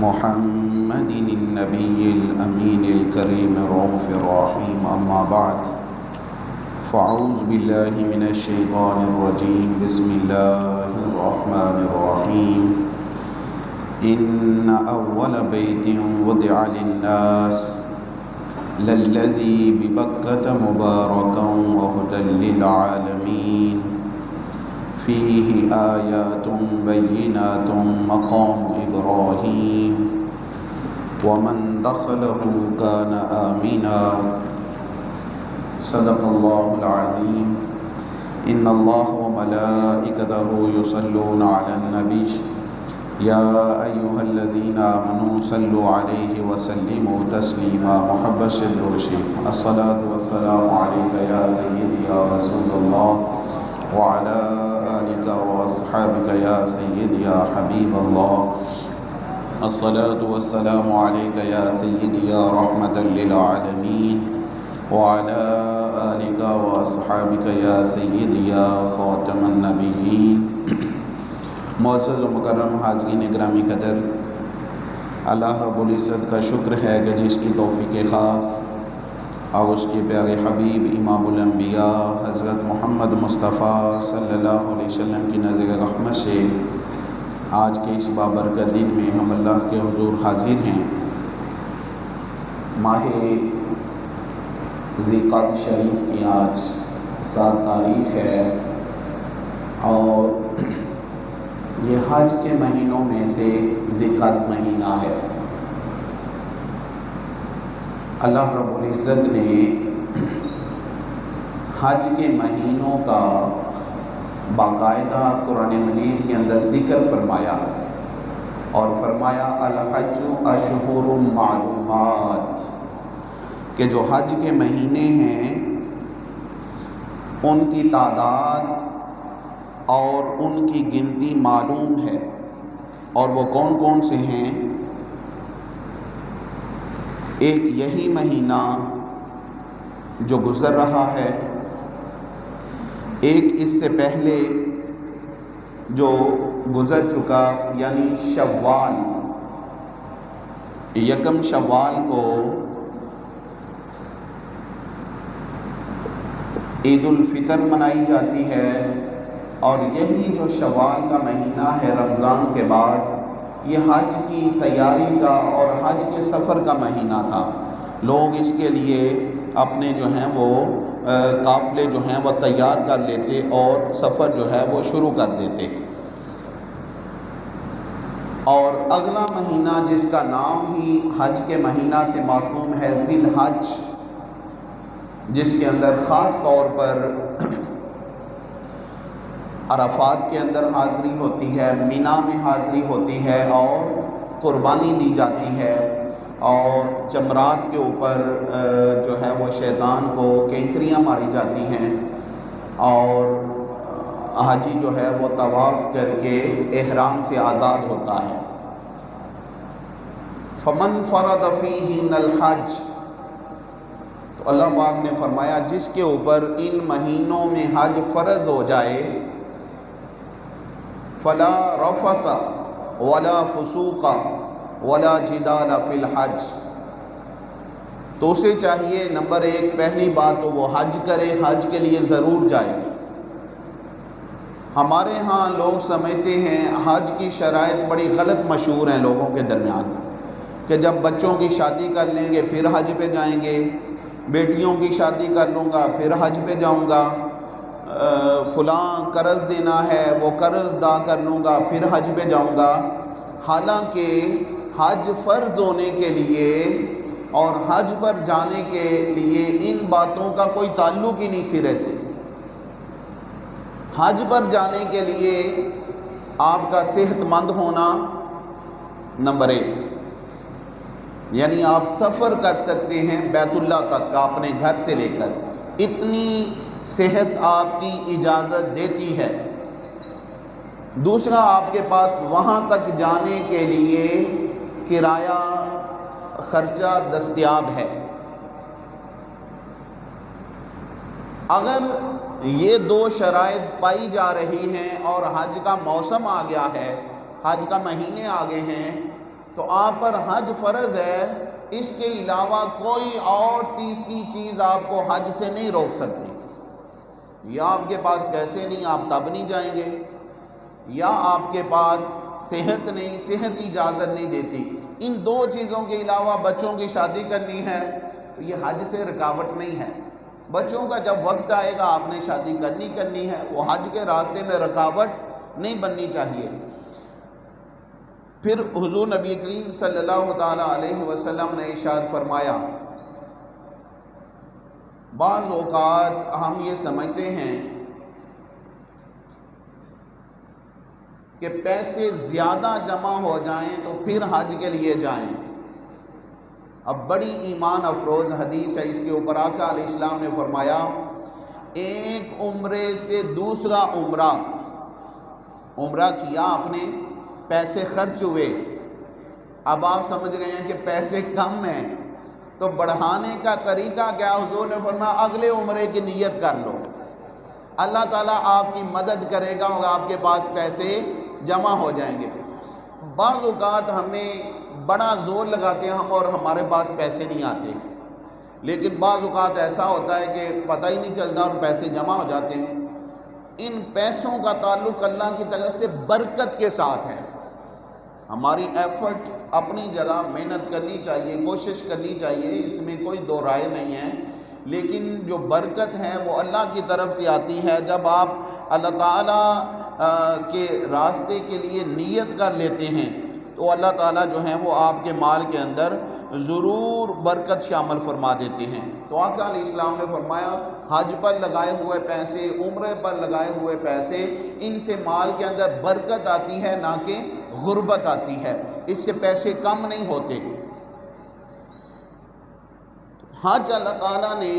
محمد النبي الأمين الكريم الرؤوف الرحيم أما بعد فأعوذ بالله من الشيطان الرجيم بسم الله الرحمن الرحيم إن أول بيت وضع للناس للذي ببكة مباركا وهدى للعالمين فيه آيات بينات مقام إبراهيم ومن دخله كان آمنا صدق الله العظيم إن الله وملائكته يصلون على النبي يا أيها الذين آمنوا صلوا عليه وسلموا تسليما محب الشريف الصلاة والسلام عليك يا سيدي يا رسول الله وعلى آلك وأصحابك يا سيدي يا حبيب الله الصلاة والسلام عليك يا سيدي يا رحمة للعالمين وعلى آلك وأصحابك يا سيدي يا خاتم النبيين معزز و مکرم حاضرین گرامی قدر، اللہ رب العزت کا شکر ہے کہ جس کی توفیق خاص اور اس کے پیارے حبیب امام الانبیاء حضرت محمد مصطفیٰ صلی اللہ علیہ وسلم کی نظر رحمت سے آج کے اس بابرکت دن میں ہم اللہ کے حضور حاضر ہیں۔ ماہ ذی القعدہ شریف کی آج 7 تاریخ ہے اور یہ حج کے مہینوں میں سے ذی القعدہ مہینہ ہے۔ اللہ رب العزت نے حج کے مہینوں کا باقاعدہ قرآن مجید کے اندر ذکر فرمایا اور فرمایا الحج اشہر معلومات، کہ جو حج کے مہینے ہیں ان کی تعداد اور ان کی گنتی معلوم ہے، اور وہ کون کون سے ہیں؟ ایک یہی مہینہ جو گزر رہا ہے، ایک اس سے پہلے جو گزر چکا یعنی شوال، یکم شوال کو عید الفطر منائی جاتی ہے، اور یہی جو شوال کا مہینہ ہے رمضان کے بعد، یہ حج کی تیاری کا اور حج کے سفر کا مہینہ تھا۔ لوگ اس کے لیے اپنے جو ہیں وہ قافلے جو ہیں وہ تیار کر لیتے اور سفر جو ہے وہ شروع کر دیتے۔ اور اگلا مہینہ جس کا نام ہی حج کے مہینہ سے موسوم ہے ذی الحج، جس کے اندر خاص طور پر عرفات کے اندر حاضری ہوتی ہے، مینا میں حاضری ہوتی ہے اور قربانی دی جاتی ہے، اور جمرات کے اوپر جو ہے وہ شیطان کو کینکریاں ماری جاتی ہیں، اور حاجی جو ہے وہ طواف کر کے احرام سے آزاد ہوتا ہے۔ فمن فرض فیہن الحج، تو اللہ پاک نے فرمایا جس کے اوپر ان مہینوں میں حج فرض ہو جائے، فلا رفث ولا فسوق ولا جدال فی الحج، تو اسے چاہیے نمبر 1 پہلی بات تو وہ حج کرے، حج کے لیے ضرور جائے۔ ہمارے ہاں لوگ سمجھتے ہیں حج کی شرائط بڑی غلط مشہور ہیں لوگوں کے درمیان، کہ جب بچوں کی شادی کر لیں گے پھر حج پہ جائیں گے، بیٹیوں کی شادی کر لوں گا پھر حج پہ جاؤں گا، فلاں قرض دینا ہے وہ قرض ادا کر لوں گا پھر حج پہ جاؤں گا۔ حالانکہ حج فرض ہونے کے لیے اور حج پر جانے کے لیے ان باتوں کا کوئی تعلق ہی نہیں سرے سے۔ حج پر جانے کے لیے آپ کا صحت مند ہونا نمبر 1، یعنی آپ سفر کر سکتے ہیں بیت اللہ تک اپنے گھر سے لے کر، اتنی صحت آپ کی اجازت دیتی ہے۔ دوسرا، آپ کے پاس وہاں تک جانے کے لیے کرایہ خرچہ دستیاب ہے۔ اگر یہ 2 شرائط پائی جا رہی ہیں اور حج کا موسم آ گیا ہے، حج کا مہینے آ گئے ہیں، تو تو آپ پر حج فرض ہے، اس کے علاوہ کوئی اور تیسری چیز آپ کو حج سے نہیں روک سکتی۔ یا آپ کے پاس پیسے نہیں، آپ تب نہیں جائیں گے، یا آپ کے پاس صحت نہیں، صحت اجازت نہیں دیتی۔ ان دو چیزوں کے علاوہ بچوں کی شادی کرنی ہے تو یہ حج سے رکاوٹ نہیں ہے۔ بچوں کا جب وقت آئے گا آپ نے شادی کرنی ہے، وہ حج کے راستے میں رکاوٹ نہیں بننی چاہیے۔ پھر حضور نبی کریم صلی اللہ تعالی علیہ وسلم نے ارشاد فرمایا، بعض اوقات ہم یہ سمجھتے ہیں کہ پیسے زیادہ جمع ہو جائیں تو پھر حج کے لیے جائیں۔ اب بڑی ایمان افروز حدیث ہے، اس کے اوپر آقا علیہ السلام نے فرمایا، ایک عمرے سے دوسرا عمرہ کیا آپ نے، پیسے خرچ ہوئے، اب آپ سمجھ رہے ہیں کہ پیسے کم ہیں تو بڑھانے کا طریقہ کیا؟ حضور نے فرمایا اگلے عمرے کی نیت کر لو، اللہ تعالیٰ آپ کی مدد کرے گا اور آپ کے پاس پیسے جمع ہو جائیں گے۔ بعض اوقات ہمیں بڑا زور لگاتے ہیں ہم اور ہمارے پاس پیسے نہیں آتے، لیکن بعض اوقات ایسا ہوتا ہے کہ پتہ ہی نہیں چلتا اور پیسے جمع ہو جاتے ہیں۔ ان پیسوں کا تعلق اللہ کی طرف سے برکت کے ساتھ ہے۔ ہماری ایفرٹ اپنی جگہ محنت کرنی چاہیے، کوشش کرنی چاہیے، اس میں کوئی دو رائے نہیں ہے، لیکن جو برکت ہے وہ اللہ کی طرف سے آتی ہے۔ جب آپ اللہ تعالیٰ کے راستے کے لیے نیت کر لیتے ہیں تو اللہ تعالیٰ جو ہیں وہ آپ کے مال کے اندر ضرور برکت شامل فرما دیتے ہیں۔ تو آقا علیہ السلام نے فرمایا حج پر لگائے ہوئے پیسے، عمرے پر لگائے ہوئے پیسے، ان سے مال کے اندر برکت آتی ہے نہ کہ غربت آتی ہے، اس سے پیسے کم نہیں ہوتے۔ حج اللہ تعالیٰ نے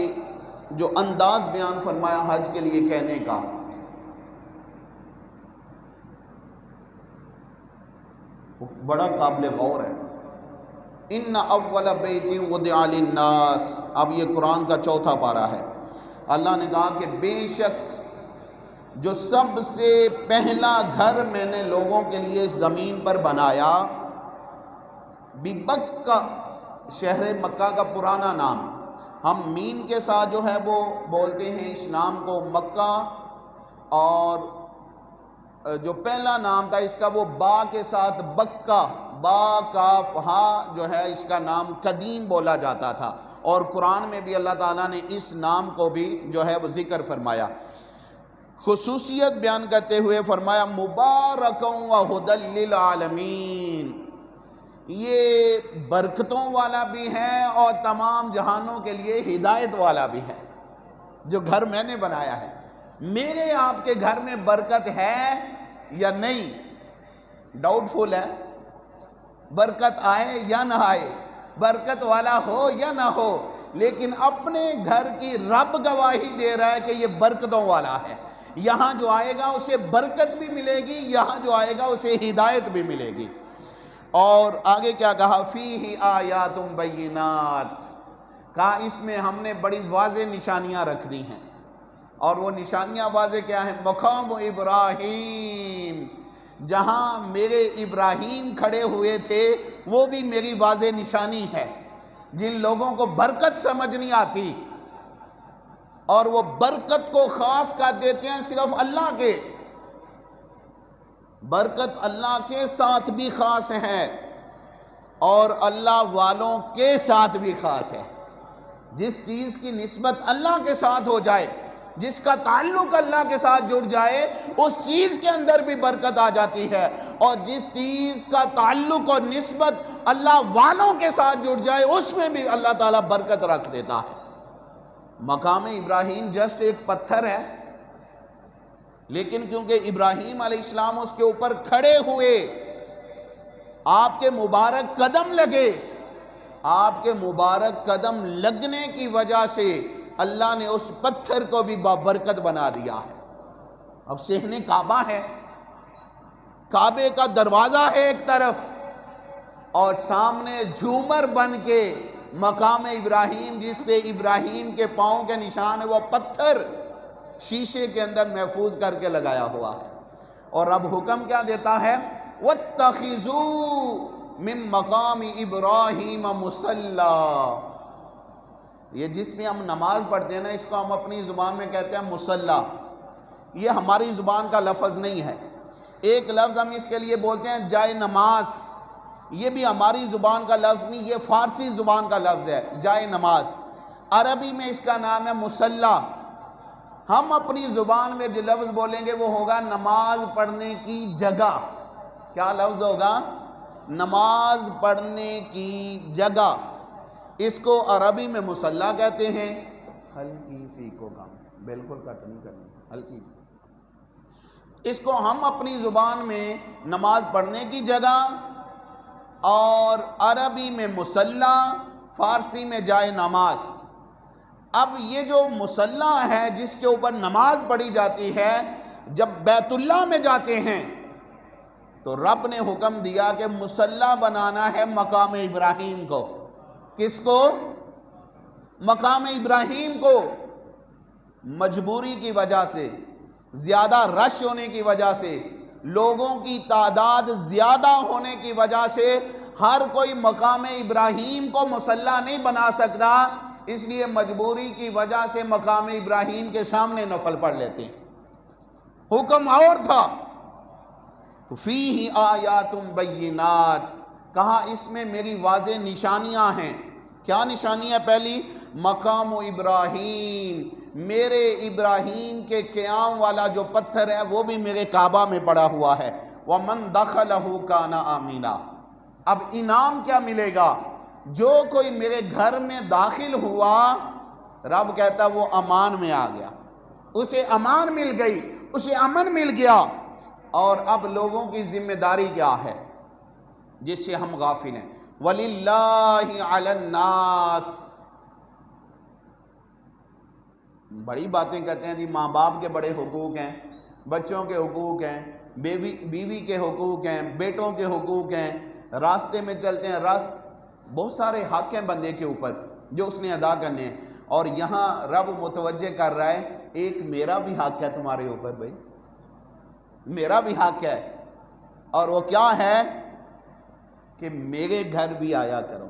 جو انداز بیان فرمایا حج کے لیے کہنے کا، بڑا قابل غور ہے۔ ان اول بیت وضع للناس، اب یہ قرآن کا چوتھا پارہ ہے۔ اللہ نے کہا کہ بے شک جو سب سے پہلا گھر میں نے لوگوں کے لیے زمین پر بنایا، ببکہ، شہر مکہ کا پرانا نام، ہم میم کے ساتھ جو ہے وہ بولتے ہیں اس نام کو مکہ، اور جو پہلا نام تھا اس کا وہ با کے ساتھ بکہ، با کاف ہا جو ہے اس کا نام قدیم بولا جاتا تھا، اور قرآن میں بھی اللہ تعالیٰ نے اس نام کو بھی جو ہے وہ ذکر فرمایا۔ خصوصیت بیان کرتے ہوئے فرمایا مبارکوں و ہدی للعالمین، یہ برکتوں والا بھی ہے اور تمام جہانوں کے لیے ہدایت والا بھی ہے۔ جو گھر میں نے بنایا ہے، میرے آپ کے گھر میں برکت ہے یا نہیں؟ ڈاؤٹ فل ہے، برکت آئے یا نہ آئے، برکت والا ہو یا نہ ہو، لیکن اپنے گھر کی رب گواہی دے رہا ہے کہ یہ برکتوں والا ہے۔ یہاں جو آئے گا اسے برکت بھی ملے گی، یہاں جو آئے گا اسے ہدایت بھی ملے گی۔ اور آگے کیا کہا؟ فیہ آیات بینات، کہا اس میں ہم نے بڑی واضح نشانیاں رکھ دی ہیں، اور وہ نشانیاں واضح کیا ہیں؟ مقام ابراہیم، جہاں میرے ابراہیم کھڑے ہوئے تھے وہ بھی میری واضح نشانی ہے۔ جن لوگوں کو برکت سمجھ نہیں آتی اور وہ برکت کو خاص کر دیتے ہیں صرف اللہ کے، برکت اللہ کے ساتھ بھی خاص ہے اور اللہ والوں کے ساتھ بھی خاص ہے۔ جس چیز کی نسبت اللہ کے ساتھ ہو جائے، جس کا تعلق اللہ کے ساتھ جڑ جائے، اس چیز کے اندر بھی برکت آ جاتی ہے، اور جس چیز کا تعلق اور نسبت اللہ والوں کے ساتھ جڑ جائے اس میں بھی اللہ تعالیٰ برکت رکھ دیتا ہے۔ مقام ابراہیم جسٹ ایک پتھر ہے، لیکن کیونکہ ابراہیم علیہ السلام اس کے اوپر کھڑے ہوئے، آپ کے مبارک قدم لگے، آپ کے مبارک قدم لگنے کی وجہ سے اللہ نے اس پتھر کو بھی برکت بنا دیا ہے۔ اب صحن کعبہ ہے، کعبے کا دروازہ ہے ایک طرف، اور سامنے جھومر بن کے مقام ابراہیم جس پہ ابراہیم کے پاؤں کے نشان ہے، وہ پتھر شیشے کے اندر محفوظ کر کے لگایا ہوا ہے۔ اور اب حکم کیا دیتا ہے؟ وَاتَّخِذُوا من مقام ابراہیم مصلی. یہ جس میں ہم نماز پڑھتے ہیں نا، اس کو ہم اپنی زبان میں کہتے ہیں مصلی. یہ ہماری زبان کا لفظ نہیں ہے. ایک لفظ ہم اس کے لیے بولتے ہیں جائے نماز. یہ بھی ہماری زبان کا لفظ نہیں، یہ فارسی زبان کا لفظ ہے جائے نماز. عربی میں اس کا نام ہے مصلی. ہم اپنی زبان میں جو لفظ بولیں گے وہ ہوگا نماز پڑھنے کی جگہ. کیا لفظ ہوگا؟ نماز پڑھنے کی جگہ. اس کو عربی میں مصلی کہتے ہیں. ہلکی سی کو کام بالکل کٹ نہیں کرنی، ہلکی. اس کو ہم اپنی زبان میں نماز پڑھنے کی جگہ، اور عربی میں مصلی، فارسی میں جائے نماز. اب یہ جو مصلی ہے جس کے اوپر نماز پڑھی جاتی ہے، جب بیت اللہ میں جاتے ہیں تو رب نے حکم دیا کہ مصلی بنانا ہے مقام ابراہیم کو. کس کو؟ مقام ابراہیم کو. مجبوری کی وجہ سے، زیادہ رش ہونے کی وجہ سے، لوگوں کی تعداد زیادہ ہونے کی وجہ سے ہر کوئی مقام ابراہیم کو مصلی نہیں بنا سکتا، اس لیے مجبوری کی وجہ سے مقام ابراہیم کے سامنے نفل پڑھ لیتے ہیں. حکم اور تھا. تو فیہ آیات بینات، کہا اس میں میری واضح نشانیاں ہیں. کیا نشانیاں؟ پہلی، مقام ابراہیم، میرے ابراہیم کے قیام والا جو پتھر ہے وہ بھی میرے کعبہ میں پڑا ہوا ہے. وَمَن دَخَلَهُ كَانَ آمِنًا. اب انعام کیا ملے گا؟ جو کوئی میرے گھر میں داخل ہوا، رب کہتا وہ امان میں آ گیا، اسے امان مل گئی، اسے امن مل گیا. اور اب لوگوں کی ذمہ داری کیا ہے جس سے ہم غافل ہیں؟ وَلِلَّهِ عَلَى النَّاسِ. بڑی باتیں کہتے ہیں جی، ماں باپ کے بڑے حقوق ہیں، بچوں کے حقوق ہیں، بیوی کے حقوق ہیں، بیٹوں کے حقوق ہیں، راستے میں چلتے ہیں، بہت سارے حق ہیں بندے کے اوپر جو اس نے ادا کرنے ہیں. اور یہاں رب متوجہ کر رہا ہے ایک میرا بھی حق ہے تمہارے اوپر. بھائی میرا بھی حق ہے، اور وہ کیا ہے؟ کہ میرے گھر بھی آیا کرو.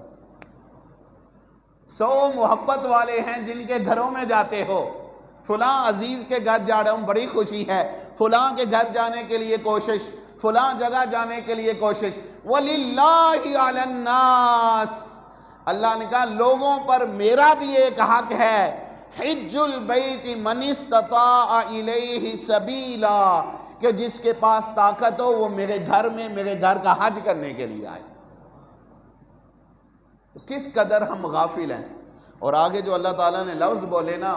100 محبت والے ہیں جن کے گھروں میں جاتے ہو. فلاں عزیز کے گھر جا رہا ہوں، بڑی خوشی ہے. فلاں کے گھر جانے کے لیے کوشش، فلاں جگہ جانے کے لیے کوشش. وَلِلَّهِ عَلَى النَّاسِ. اللہ نے کہا لوگوں پر میرا بھی ایک حق ہے. حج البیت من استطاع الیہ سبیلا، کہ جس کے پاس طاقت ہو وہ میرے گھر میں میرے گھر کا حج کرنے کے لیے آئے. کس قدر ہم غافل ہیں. اور آگے جو اللہ تعالیٰ نے لفظ بولے نا،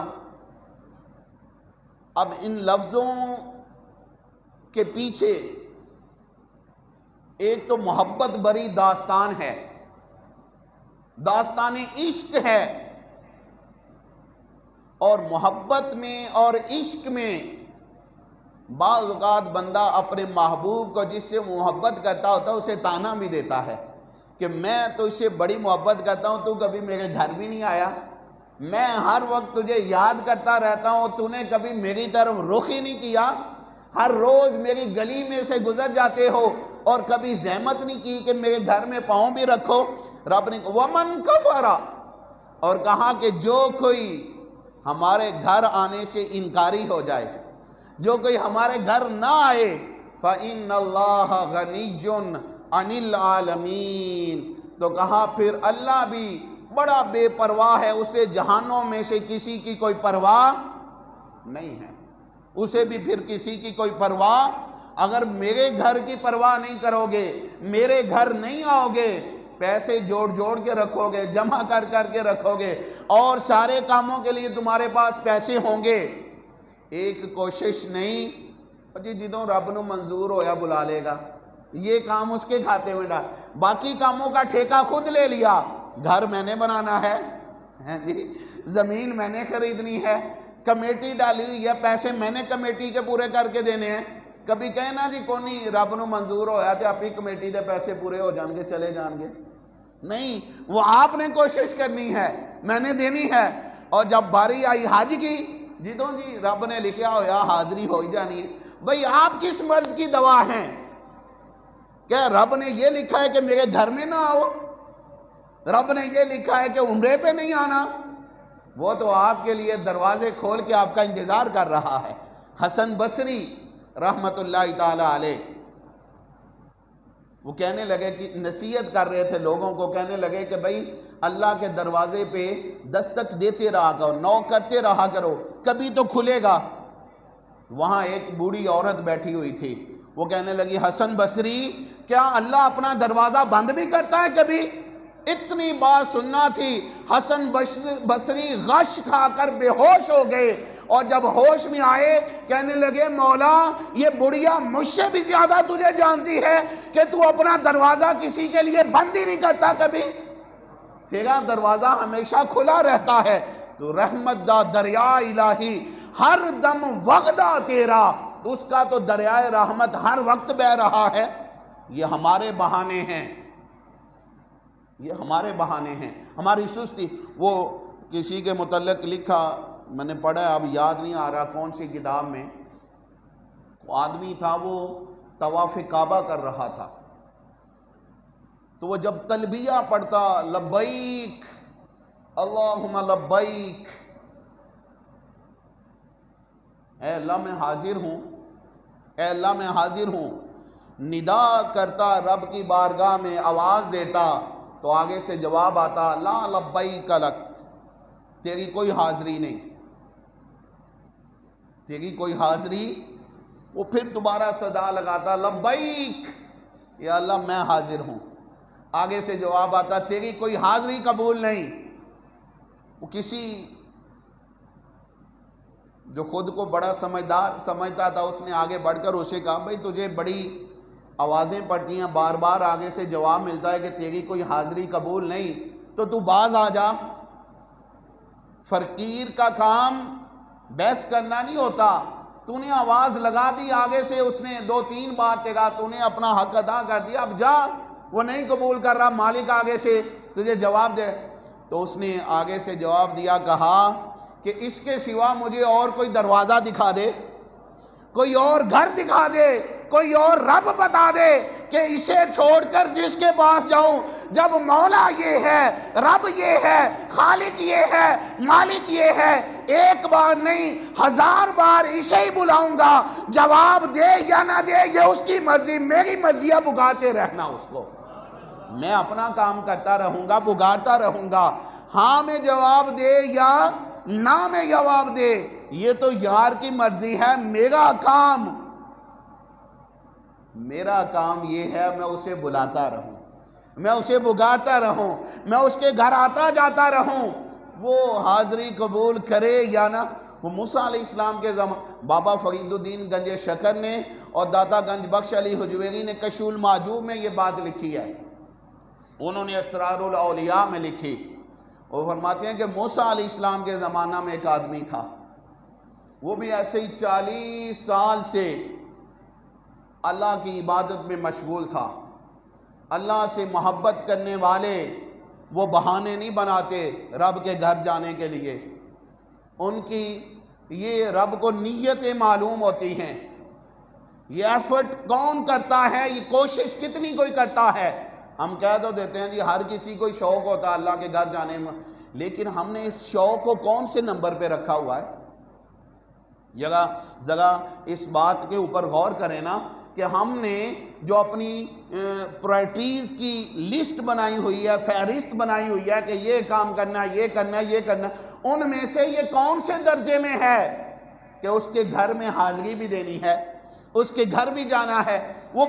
اب ان لفظوں کے پیچھے ایک تو محبت بری داستان ہے، داستان عشق ہے. اور محبت میں اور عشق میں بعض اوقات بندہ اپنے محبوب کو جس سے محبت کرتا ہوتا ہے اسے طعنہ بھی دیتا ہے کہ میں تو اس سے بڑی محبت کرتا ہوں، تو کبھی میرے گھر بھی نہیں آیا. میں ہر وقت تجھے یاد کرتا رہتا ہوں، تو نے کبھی میری طرف رخ ہی نہیں کیا. ہر روز میری گلی میں سے گزر جاتے ہو اور کبھی زحمت نہیں کی کہ میرے گھر میں پاؤں بھی رکھو. رب نے وَمَن كَفَرَ، اور کہا کہ جو کوئی ہمارے گھر آنے سے انکاری ہو جائے، جو کوئی ہمارے گھر نہ آئے، فَإِنَّ اللَّهَ غَنِيٌّ عَنِ الْعَالَمِينَ، تو کہا پھر اللہ بھی بڑا بے پرواہ ہے، اسے جہانوں میں سے کسی کی کوئی پرواہ نہیں ہے. اسے بھی پھر کسی کی کوئی پرواہ. اگر میرے گھر کی پرواہ نہیں کرو گے، میرے گھر نہیں آؤ گے، پیسے جوڑ کے رکھو گے، جمع کر کے رکھو گے، اور سارے کاموں کے لیے تمہارے پاس پیسے ہوں گے، ایک کوشش نہیں جی جدوں رب نو منظور ہویا بلا لے گا، یہ کام اس کے کھاتے میں ڈال، باقی کاموں کا ٹھیکہ خود لے لیا. گھر میں نے بنانا ہے جی، زمین میں نے خریدنی ہے، کمیٹی ڈالی ہوئی ہے، پیسے میں نے کمیٹی کے پورے کر کے دینے ہیں. کبھی کہنا جی کونی رب نو منظور ہویا تے آپ ہی کمیٹی دے پیسے پورے ہو جان گے، چلے جان گے. نہیں، وہ آپ نے کوشش کرنی ہے، میں نے دینی ہے. اور جب باری آئی حج کی، جدوں جی رب نے لکھیا ہویا حاضری ہو ہی جانی ہے. بھئی آپ کس مرض کی دوا ہیں؟ کہ رب نے یہ لکھا ہے کہ میرے گھر میں نہ آؤ، رب نے یہ لکھا ہے کہ عمرے پہ نہیں آنا، وہ تو آپ کے لیے دروازے کھول کے آپ کا انتظار کر رہا ہے۔ حسن بصری رحمت اللہ تعالی علیہ وہ کہنے لگے کہ نصیحت کر رہے تھے لوگوں کو، کہنے لگے کہ بھائی اللہ کے دروازے پہ دستک دیتے رہا کرو، نوک کرتے رہا کرو، کبھی تو کھلے گا۔ وہاں ایک بوڑھی عورت بیٹھی ہوئی تھی، وہ کہنے لگی حسن بصری کیا اللہ اپنا دروازہ بند بھی کرتا ہے کبھی؟ اتنی بات سننا تھی، حسن بصری غش کھا کر بے ہوش ہو گئے، اور جب ہوش میں آئے کہنے لگے مولا یہ بڑھیا مجھ سے بھی زیادہ تجھے جانتی ہے کہ تو اپنا دروازہ کسی کے لیے بند ہی نہیں کرتا کبھی، تیرا دروازہ ہمیشہ کھلا رہتا ہے، تو رحمت دا دریا الہی ہر دم وغدا تیرا، اس کا تو دریائے رحمت ہر وقت بہ رہا ہے۔ یہ ہمارے بہانے ہیں، یہ ہمارے بہانے ہیں، ہماری سستی۔ وہ کسی کے متعلق لکھا، میں نے پڑھا اب یاد نہیں آ رہا کون سی کتاب میں، وہ آدمی تھا وہ طواف کعبہ کر رہا تھا، تو وہ جب تلبیہ پڑھتا لبیک اللہم لبیک، اے اللہ میں حاضر ہوں، اے اللہ میں حاضر ہوں، ندا کرتا رب کی بارگاہ میں، آواز دیتا تو آگے سے جواب آتا لا لبیک لک، تیری کوئی حاضری نہیں، تیری کوئی حاضری۔ وہ پھر دوبارہ صدا لگاتا لبیک، یا اللہ میں حاضر ہوں، آگے سے جواب آتا تیری کوئی حاضری قبول نہیں۔ وہ کسی جو خود کو بڑا سمجھدار سمجھتا تھا، اس نے آگے بڑھ کر اسے کہا بھئی تجھے بڑی آوازیں پڑتی ہیں، بار بار آگے سے جواب ملتا ہے کہ تیری کوئی حاضری قبول نہیں، تو تو باز آ جا، فقیر کا کام بحث کرنا نہیں ہوتا، تو نے آواز لگا دی، آگے سے اس نے دو تین بات کہا، تو نے اپنا حق ادا کر دیا، اب جا، وہ نہیں قبول کر رہا، مالک آگے سے تجھے جواب دے۔ تو اس نے آگے سے جواب دیا، کہا کہ اس کے سوا مجھے اور کوئی دروازہ دکھا دے، کوئی اور گھر دکھا دے، کوئی اور رب بتا دے کہ اسے چھوڑ کر جس کے پاس جاؤں، جب مولا یہ ہے، رب یہ ہے، خالق یہ ہے، مالک یہ ہے، ایک بار نہیں 1000 بار اسے ہی بلاؤں گا، جواب دے یا نہ دے یہ اس کی مرضی، میری مرضی ہے پکارتے رہنا اس کو، میں اپنا کام کرتا رہوں گا، پکارتا رہوں گا، ہاں میں جواب دے یا نہ میں جواب دے یہ تو یار کی مرضی ہے، میرا کام یہ ہے میں اسے بلاتا رہوں، میں اسے پکارتا رہوں، میں اس کے گھر آتا جاتا رہوں، وہ حاضری قبول کرے یا نہ۔ وہ موسیٰ علیہ السلام کے بابا فرید الدین گنج شکر نے اور داتا گنج بخش علی حجویری نے کشف المحجوب میں یہ بات لکھی ہے، انہوں نے اسرار الاولیاء میں لکھی، وہ فرماتے ہیں کہ موسیٰ علیہ السلام کے زمانہ میں ایک آدمی تھا، وہ بھی ایسے ہی 40 سال سے اللہ کی عبادت میں مشغول تھا، اللہ سے محبت کرنے والے وہ بہانے نہیں بناتے رب کے گھر جانے کے لیے، ان کی یہ رب کو نیتیں معلوم ہوتی ہیں، یہ ایفرٹ کون کرتا ہے، یہ کوشش کتنی کوئی کرتا ہے۔ ہم کہہ تو دیتے ہیں جی ہر کسی کو شوق ہوتا ہے اللہ کے گھر جانے میں، لیکن ہم نے اس شوق کو کون سے نمبر پہ رکھا ہوا ہے؟ جگہ اس بات کے اوپر غور کریں نا کہ ہم نے جو اپنی پرائرٹیز کی لسٹ بنائی ہوئی ہے، فہرست بنائی ہوئی ہے کہ یہ کام کرنا، یہ کرنا، یہ کرنا، ان میں سے یہ کون سے درجے میں ہے کہ اس کے گھر میں حاضری بھی دینی ہے، اس کے گھر بھی جانا ہے، وہ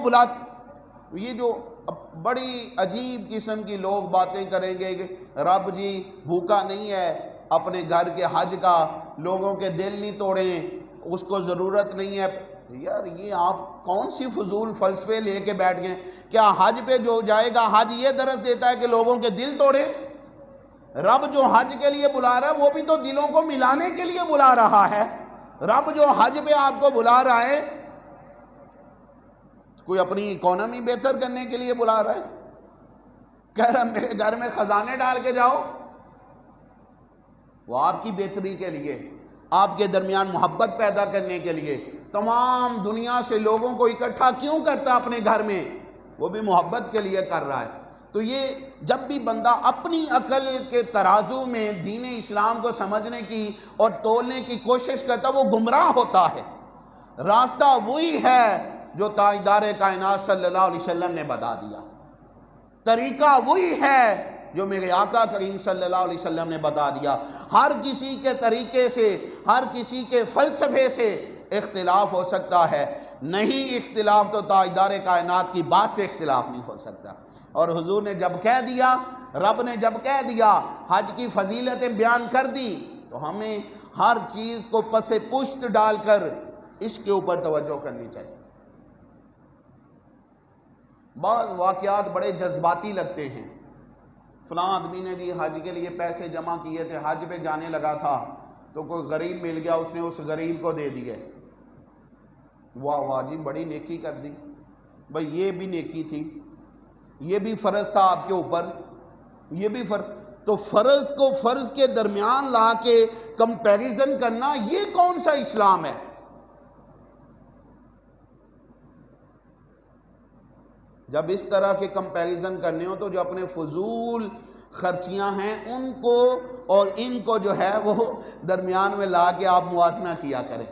یہ جو بڑی عجیب قسم کی لوگ باتیں کریں گے کہ رب جی بھوکا نہیں ہے، اپنے گھر کے حج کا لوگوں کے دل نہیں توڑیں، اس کو ضرورت نہیں ہے۔ یار یہ آپ کون سی فضول فلسفے لے کے بیٹھ گئے؟ کیا حج پہ جو جائے گا حج یہ درس دیتا ہے کہ لوگوں کے دل توڑے؟ رب جو حج کے لیے بلا رہا ہے وہ بھی تو دلوں کو ملانے کے لیے بلا رہا ہے، رب جو حج پہ آپ کو بلا رہا ہے کوئی اپنی اکانومی بہتر کرنے کے لیے بلا رہا ہے؟ کہہ رہا میرے گھر میں خزانے ڈال کے جاؤ، وہ آپ کی بہتری کے لیے، آپ کے درمیان محبت پیدا کرنے کے لیے تمام دنیا سے لوگوں کو اکٹھا کیوں کرتا اپنے گھر میں؟ وہ بھی محبت کے لیے کر رہا ہے۔ تو یہ جب بھی بندہ اپنی عقل کے ترازو میں دین اسلام کو سمجھنے کی اور تولنے کی کوشش کرتا وہ گمراہ ہوتا ہے۔ راستہ وہی ہے جو تاجدار کائنات صلی اللہ علیہ وسلم نے بتا دیا، طریقہ وہی ہے جو میرے آقا کریم صلی اللہ علیہ وسلم نے بتا دیا۔ ہر کسی کے طریقے سے، ہر کسی کے فلسفے سے اختلاف ہو سکتا ہے، نہیں اختلاف تو تاجدار کائنات کی بات سے اختلاف نہیں ہو سکتا۔ اور حضور نے جب کہہ دیا، رب نے جب کہہ دیا، حج کی فضیلتیں بیان کر دی، تو ہمیں ہر چیز کو پس پشت ڈال کر اس کے اوپر توجہ کرنی چاہیے۔ بعض واقعات بڑے جذباتی لگتے ہیں، فلاں آدمی نے جی حج کے لیے پیسے جمع کیے تھے، حج پہ جانے لگا تھا تو کوئی غریب مل گیا، اس نے اس غریب کو دے دیے، واہ واہ جی بڑی نیکی کر دی۔ بھئی یہ بھی نیکی تھی، یہ بھی فرض تھا آپ کے اوپر، یہ بھی فرض، تو فرض کو فرض کے درمیان لا کے کمپیریزن کرنا، یہ کون سا اسلام ہے؟ جب اس طرح کے کمپیریزن کرنے ہو تو جو اپنے فضول خرچیاں ہیں ان کو اور ان کو جو ہے وہ درمیان میں لا کے آپ موازنہ کیا کریں،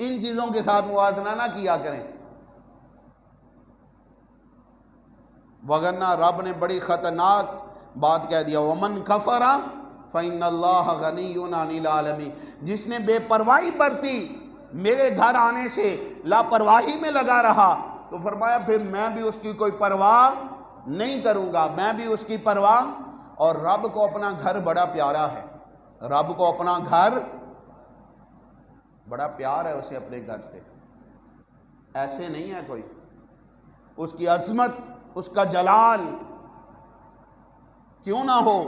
ان چیزوں کے ساتھ موازنہ نہ کیا کریں، وگرنہ رب نے بڑی خطرناک بات کہہ دیا، وَمَنْ كَفَرَ فَإِنَّ اللَّهَ غَنِيٌّ عَنِ الْعَالَمِينَ۔ جس نے بے پرواہی برتی میرے گھر آنے سے، لاپرواہی میں لگا رہا، تو فرمایا پھر میں بھی اس کی کوئی پرواہ نہیں کروں گا، میں بھی اس کی پرواہ۔ اور رب کو اپنا گھر بڑا پیارا ہے، رب کو اپنا گھر بڑا پیار ہے، اسے اپنے گھر سے ایسے نہیں ہے کوئی، اس کی عظمت، اس کا جلال کیوں نہ ہو،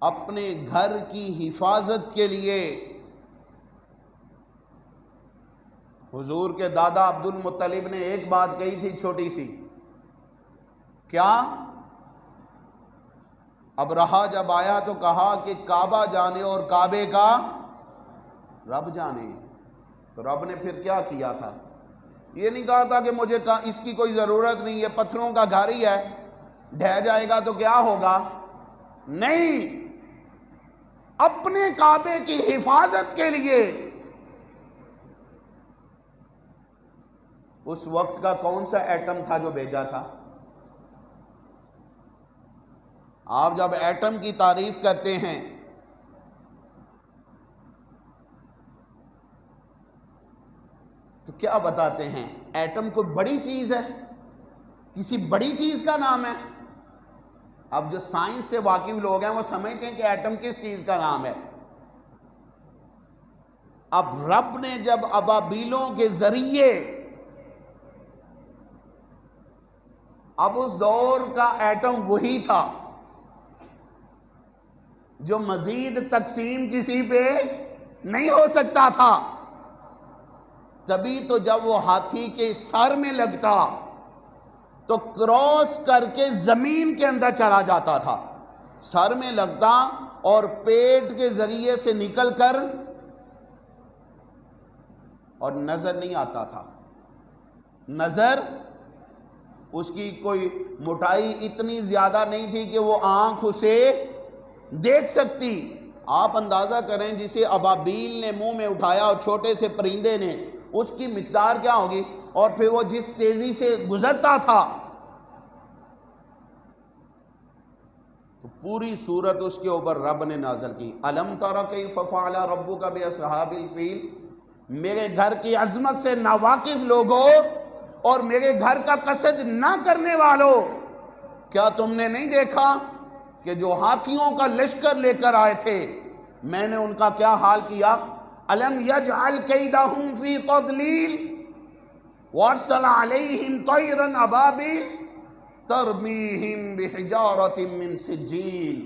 اپنے گھر کی حفاظت کے لیے حضور کے دادا عبد المطلب نے ایک بات کہی تھی چھوٹی سی، کیا؟ ابرہہ جب آیا تو کہا کہ کعبہ جانے اور کعبے کا رب جانے، تو رب نے پھر کیا کیا تھا؟ یہ نہیں کہا تھا کہ مجھے اس کی کوئی ضرورت نہیں ہے، پتھروں کا گھر ہی ہے، ڈھہ جائے گا تو کیا ہوگا؟ نہیں، اپنے کعبے کی حفاظت کے لیے اس وقت کا کون سا ایٹم تھا جو بھیجا تھا؟ آپ جب ایٹم کی تعریف کرتے ہیں تو کیا بتاتے ہیں؟ ایٹم کوئی بڑی چیز ہے؟ کسی بڑی چیز کا نام ہے؟ اب جو سائنس سے واقف لوگ ہیں وہ سمجھتے ہیں کہ ایٹم کس چیز کا نام ہے۔ اب رب نے جب ابابیلوں کے ذریعے، اب اس دور کا ایٹم وہی تھا جو مزید تقسیم کسی پہ نہیں ہو سکتا تھا، تبھی تو جب وہ ہاتھی کے سر میں لگتا تو کراس کر کے زمین کے اندر چلا جاتا تھا، سر میں لگتا اور پیٹ کے ذریعے سے نکل کر اور نظر نہیں آتا تھا، نظر اس کی کوئی موٹائی اتنی زیادہ نہیں تھی کہ وہ آنکھ اسے دیکھ سکتی۔ آپ اندازہ کریں جسے ابابیل نے منہ میں اٹھایا اور چھوٹے سے پرندے نے، اس کی مقدار کیا ہوگی، اور پھر وہ جس تیزی سے گزرتا تھا، تو پوری صورت اس کے اوپر رب نے نازل کی، الم تر کیف فعل ربک باصحاب الفیل۔ میرے گھر کی عظمت سے ناواقف لوگوں اور میرے گھر کا قصد نہ کرنے والوں، کیا تم نے نہیں دیکھا کہ جو ہاتھیوں کا لشکر لے کر آئے تھے میں نے ان کا کیا حال کیا؟ الم یجعل کیدہم فی تضلیل وارسل علیہم طیرا ابابیل ترمیہم بحجارۃ من سجیل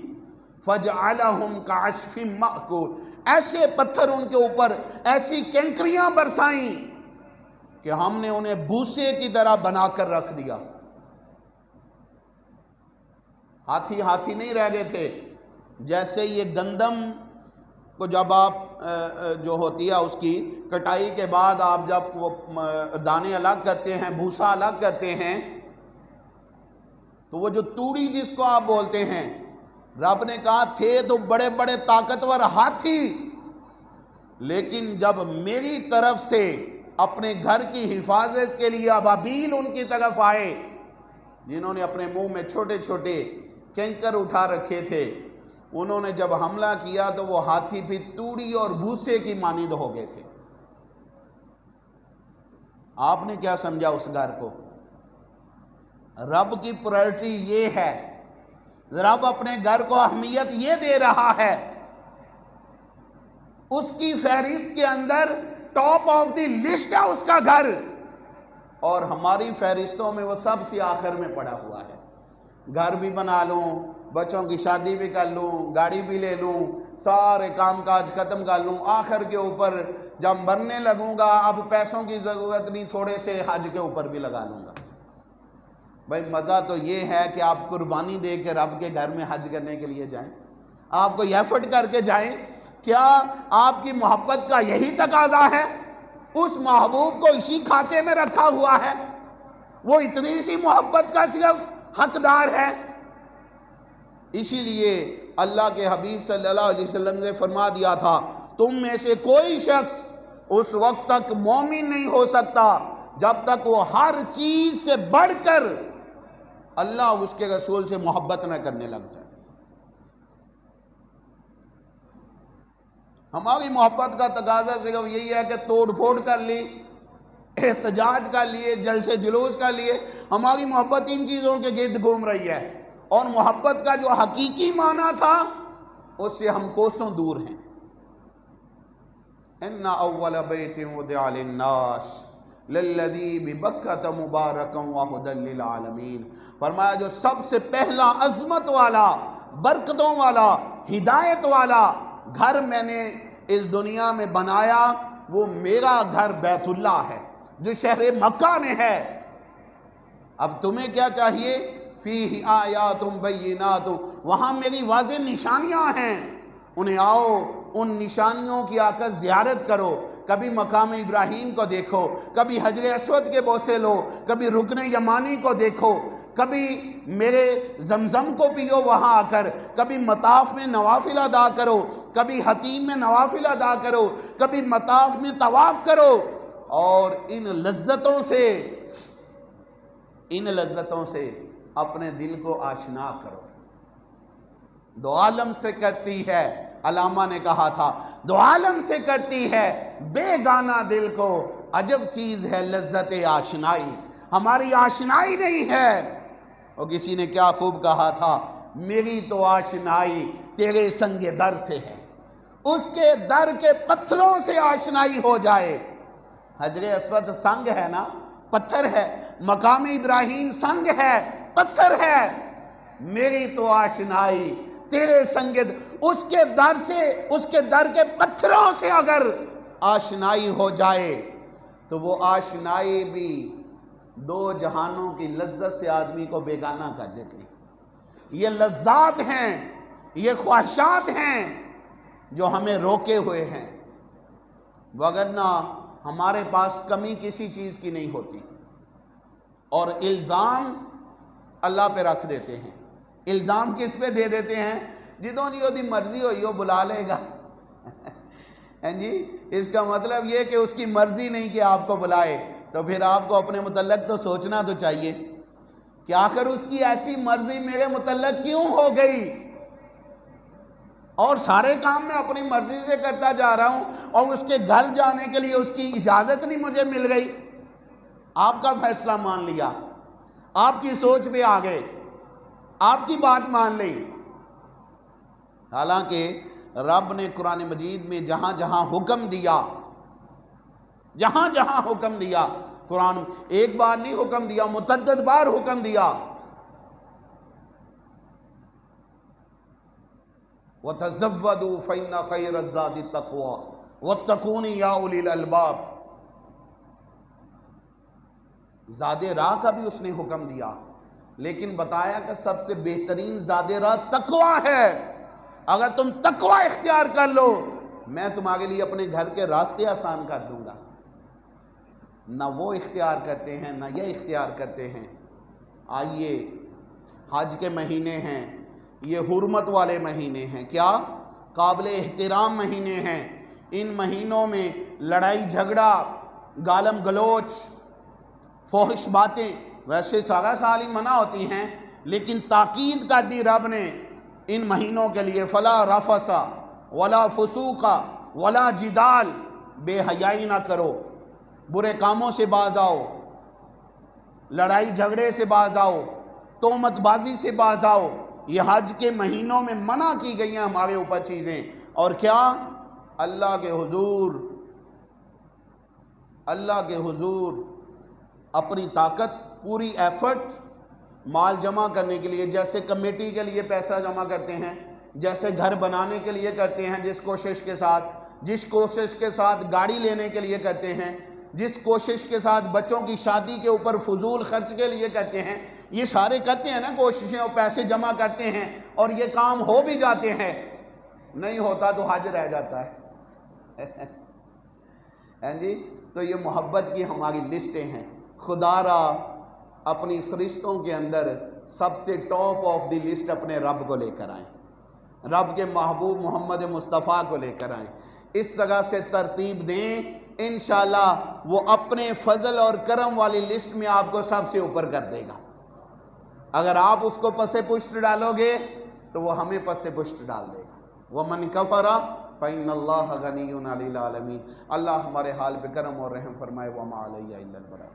فجعلہم کعصف مأکول۔ ایسے پتھر ان کے اوپر، ایسی کینکریاں برسائیں کہ ہم نے انہیں بھوسے کی طرح بنا کر رکھ دیا۔ ہاتھی نہیں رہ گئے تھے، جیسے یہ گندم کو جب آپ جو ہوتی ہے اس کی کٹائی کے بعد آپ جب وہ دانے الگ کرتے ہیں، بھوسا الگ کرتے ہیں، تو وہ جو توڑی جس کو آپ بولتے ہیں، رب نے کہا تھے تو بڑے بڑے طاقتور ہاتھی، لیکن جب میری طرف سے اپنے گھر کی حفاظت کے لیے ابابیل ان کی طرف آئے، جنہوں نے اپنے منہ میں چھوٹے چھوٹے کینکر اٹھا رکھے تھے، انہوں نے جب حملہ کیا تو وہ ہاتھی بھی توڑی اور بھوسے کی مانند ہو گئے تھے۔ آپ نے کیا سمجھا اس گھر کو؟ رب کی پرائرٹی یہ ہے، رب اپنے گھر کو اہمیت یہ دے رہا ہے، اس کی فہرست کے اندر ٹاپ آف دی لسٹ ہے اس کا گھر، اور ہماری فہرستوں میں وہ سب سے آخر میں پڑا ہوا ہے۔ گھر بھی بنا لوں، بچوں کی شادی بھی کر لوں، گاڑی بھی لے لوں، سارے کام کاج ختم کر لوں، آخر کے اوپر جب مرنے لگوں گا اب پیسوں کی ضرورت نہیں، تھوڑے سے حج کے اوپر بھی لگا لوں گا۔ بھائی مزہ تو یہ ہے کہ آپ قربانی دے کے رب کے گھر میں حج کرنے کے لیے جائیں، آپ کو ایفرٹ کر کے جائیں۔ کیا آپ کی محبت کا یہی تقاضا ہے؟ اس محبوب کو اسی کھاتے میں رکھا ہوا ہے، وہ اتنی سی محبت کا صرف حقدار ہے۔ اسی لیے اللہ کے حبیب صلی اللہ علیہ وسلم نے فرما دیا تھا، تم میں سے کوئی شخص اس وقت تک مومن نہیں ہو سکتا جب تک وہ ہر چیز سے بڑھ کر اللہ اس کے رسول سے محبت نہ کرنے لگ جائے۔ ہماری محبت کا تقاضا صرف یہی ہے کہ توڑ پھوڑ کر لی، احتجاج کر لیے، جلسے جلوس کر لیے، ہماری محبت ان چیزوں کے گرد گھوم رہی ہے، اور محبت کا جو حقیقی معنی تھا اس سے ہم کوسوں دور ہیں۔ ان اول بیت وضع للناس للذی ببکۃ مبارکا وہدی للعالمین، فرمایا جو سب سے پہلا عظمت والا، برکتوں والا، ہدایت والا گھر میں نے اس دنیا میں بنایا، وہ میرا گھر بیت اللہ ہے جو شہر مکہ میں ہے۔ اب تمہیں کیا چاہیے؟ فیہ آیات بینات، وہاں میری واضح نشانیاں ہیں، انہیں آؤ ان نشانیوں کی آ کر زیارت کرو، کبھی مقام ابراہیم کو دیکھو، کبھی حجر اسود کے بوسے لو، کبھی رکن یمانی کو دیکھو، کبھی میرے زمزم کو پیو وہاں آ کر، کبھی مطاف میں نوافل ادا کرو، کبھی حتیم میں نوافل ادا کرو، کبھی مطاف میں طواف کرو، اور ان لذتوں سے اپنے دل کو آشنا کرو۔ دو عالم سے کرتی ہے، علامہ نے کہا تھا، دو عالم سے کرتی ہے بے گانا دل کو، عجب چیز ہے لذت آشنائی، ہماری آشنائی نہیں ہے۔ اور کسی نے کیا خوب کہا تھا، میری تو آشنائی تیرے سنگ در سے ہے، اس کے در کے پتھروں سے آشنائی ہو جائے۔ حجر اسود سنگ ہے نا، پتھر ہے، مقام ابراہیم سنگ ہے، پتھر ہے، میری تو آشنائی تیرے سنگ اس کے در سے، اس کے در کے پتھروں سے اگر آشنائی ہو جائے تو وہ آشنائی بھی دو جہانوں کی لذت سے آدمی کو بیگانہ کر دیتی ہے۔ یہ لذات ہیں، یہ خواہشات ہیں جو ہمیں روکے ہوئے ہیں، وگرنہ ہمارے پاس کمی کسی چیز کی نہیں ہوتی، اور الزام اللہ پہ رکھ دیتے ہیں۔ الزام کس پہ دے دیتے ہیں؟ جدوں نہیں ہوتی مرضی ہوئی ہو بلا لے گا جی، اس کا مطلب یہ کہ اس کی مرضی نہیں کہ آپ کو بلائے، تو پھر آپ کو اپنے متعلق تو سوچنا تو چاہیے کہ آخر اس کی ایسی مرضی میرے متعلق کیوں ہو گئی، اور سارے کام میں اپنی مرضی سے کرتا جا رہا ہوں، اور اس کے گھر جانے کے لیے اس کی اجازت نہیں مجھے مل گئی۔ آپ کا فیصلہ مان لیا، آپ کی سوچ پہ آ گئے، آپ کی بات مان لی، حالانکہ رب نے قرآن مجید میں جہاں جہاں حکم دیا، جہاں جہاں حکم دیا، قرآن ایک بار نہیں حکم دیا، متعدد بار حکم دیا، وَتَزَوَّدُوا فَإِنَّ خَيْرَ الزَّادِ التَّقْوَىٰ وَاتَّقُونِ يَا أُولِي الْأَلْبَابِ، زاد راہ کا بھی اس نے حکم دیا، لیکن بتایا کہ سب سے بہترین زاد راہ تقویٰ ہے۔ اگر تم تقویٰ اختیار کر لو میں تمہارے لیے اپنے گھر کے راستے آسان کر دوں گا۔ نہ وہ اختیار کرتے ہیں نہ یہ اختیار کرتے ہیں۔ آئیے، حج کے مہینے ہیں، یہ حرمت والے مہینے ہیں، کیا قابل احترام مہینے ہیں۔ ان مہینوں میں لڑائی جھگڑا، گالم گلوچ، فحش باتیں ویسے سارا سال ہی منع ہوتی ہیں، لیکن تاکید کر دی رب نے ان مہینوں کے لیے، فلا رفث ولا فسوق ولا جدال، بے حیائی نہ کرو، برے کاموں سے باز آؤ، لڑائی جھگڑے سے باز آؤ، تہمت بازی سے باز آؤ۔ یہ حج کے مہینوں میں منع کی گئی ہیں ہمارے اوپر چیزیں، اور کیا اللہ کے حضور اپنی طاقت، پوری ایفرٹ مال جمع کرنے کے لیے، جیسے کمیٹی کے لیے پیسہ جمع کرتے ہیں، جیسے گھر بنانے کے لیے کرتے ہیں، جس کوشش کے ساتھ گاڑی لینے کے لیے کرتے ہیں، جس کوشش کے ساتھ بچوں کی شادی کے اوپر فضول خرچ کے لیے کرتے ہیں، یہ سارے کرتے ہیں نا کوششیں، اور پیسے جمع کرتے ہیں، اور یہ کام ہو بھی جاتے ہیں، نہیں ہوتا تو حج رہ جاتا ہے۔ ہیں جی، تو یہ محبت کی ہماری لسٹیں ہیں۔ خدا را اپنی فرشتوں کے اندر سب سے ٹاپ آف دی لسٹ اپنے رب کو لے کر آئیں، رب کے محبوب محمد مصطفیٰ کو لے کر آئیں، اس طرح سے ترتیب دیں، انشاءاللہ وہ اپنے فضل اور کرم والی لسٹ میں آپ کو سب سے اوپر کر دے گا۔ اگر آپ اس کو پس پشت ڈالو گے تو وہ ہمیں پس پشت ڈال دے گا۔ وَمَنْ كَفَرَ فَإِنَّ اللَّهَ غَنِيٌّ عَنِ الْعَالَمِينَ۔ اللہ ہمارے حال پہ کرم اور رحم فرمائے۔ وَمَا عَلَيَّ إِلَّا الْبَلَاغُ۔